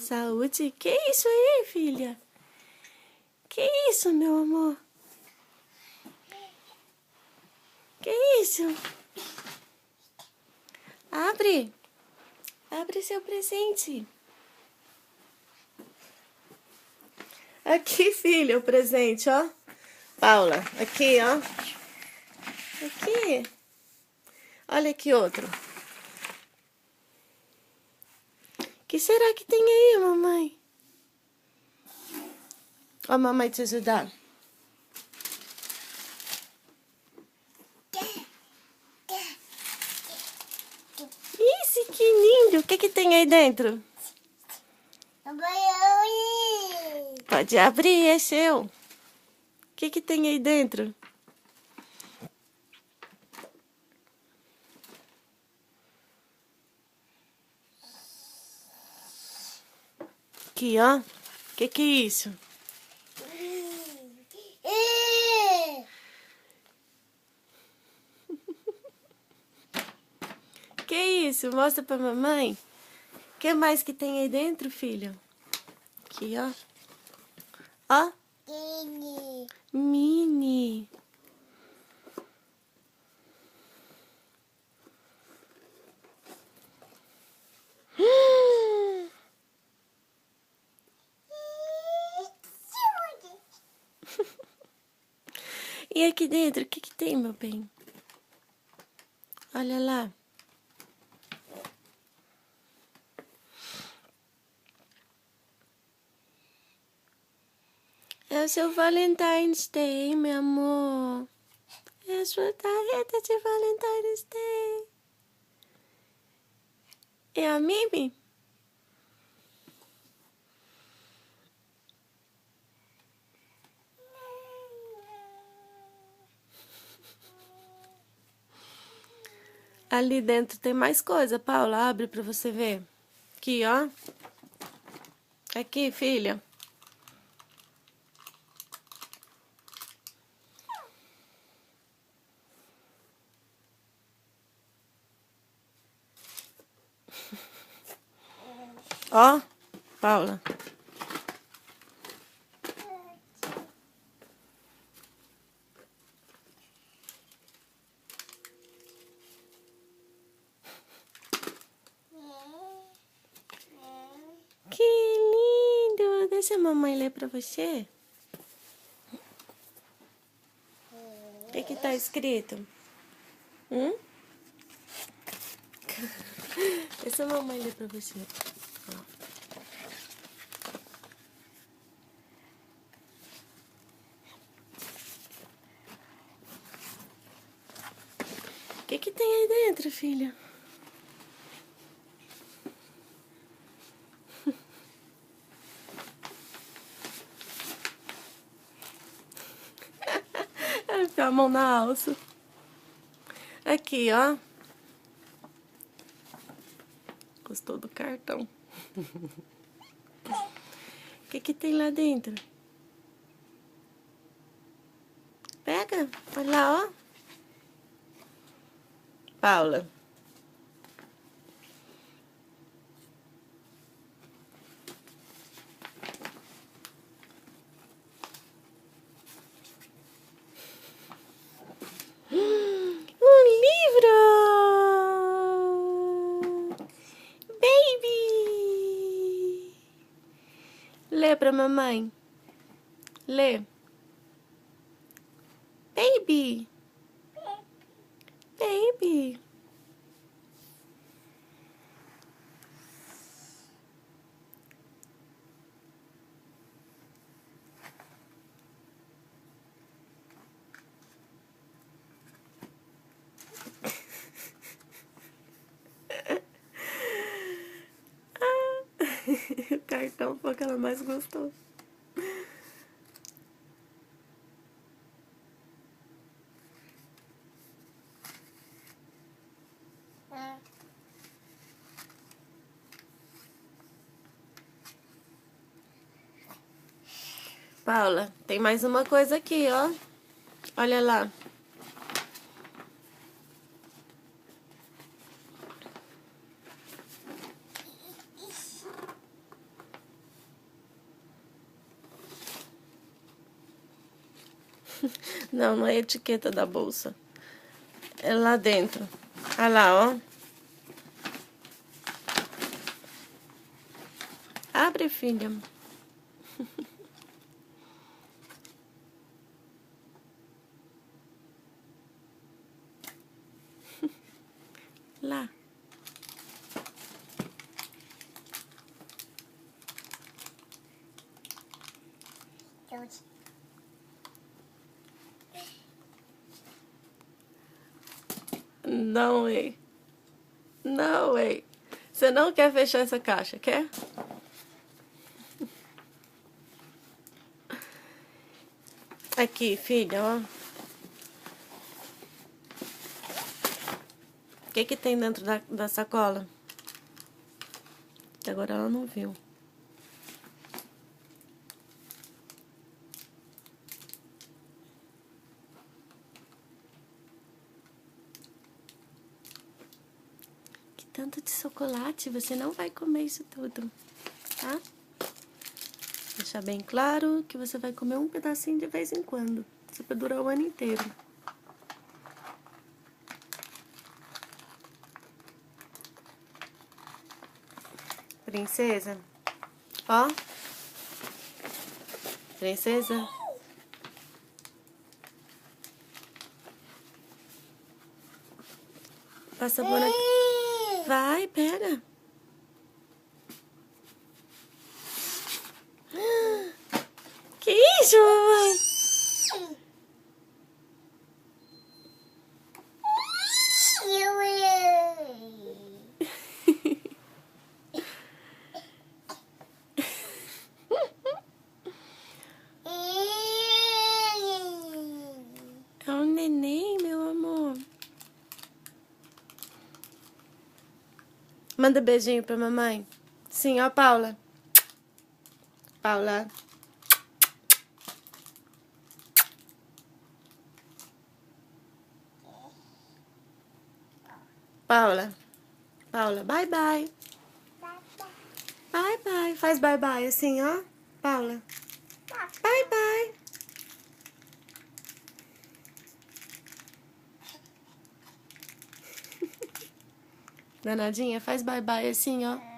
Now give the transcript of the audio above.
saúde. Que isso aí, filha? Que isso, meu amor? Que isso? Abre. Abre seu presente. Aqui, filha, o presente, ó. Paula, aqui, ó. Aqui. Olha aqui outro. O que será que tem aí, mamãe? Ó, a mamãe te ajudar. Isso, que lindo. O que tem aí dentro? Pode abrir, é seu. O que tem aí dentro? Aqui, ó. O que é isso? Que isso? Mostra pra mamãe. O que mais que tem aí dentro, filho? Aqui, ó. Ó. Mini. E aqui dentro, o que tem, meu bem? Olha lá. É o seu Valentine's Day, meu amor. É a sua tarjeta de Valentine's Day. É a Mimi? Ali dentro tem mais coisa, Paula. Abre pra você ver. Aqui, ó. Aqui, filha. Ó, Paula. Que lindo! Deixa a mamãe ler pra você. O que tá escrito? Deixa a mamãe ler pra você. O que tem aí dentro, filha? Ela enfiou a mão na alça. Aqui, ó. Gostou do cartão. O que tem lá dentro? Pega. Olha lá, ó. Paula. Um livro! Baby! Lê pra mamãe. Lê. Baby! Baby! O cartão foi o que ela mais gostou. Paula, tem mais uma coisa aqui, ó. Olha lá. Não, não é a etiqueta da bolsa. É lá dentro. Olha lá, ó. Abre, filha. Lá. Não, way. Não, way. Você não quer fechar essa caixa, quer? Aqui, filha, ó. O que que tem dentro da sacola? Até agora ela não viu. Que tanto de chocolate, você não vai comer isso tudo, tá? Deixar bem claro que você vai comer um pedacinho de vez em quando. Isso vai durar o ano inteiro. Princesa, ó. Princesa. Passa a bola aqui. Vai, pega. Que isso, mamãe? É um neném, meu amor. Manda beijinho pra mamãe. Sim, ó, Paula. Paula. Paula. Paula, bye bye. Bye bye. Faz bye bye assim, ó. Paula. Bye bye. Danadinha, faz bye bye assim, ó.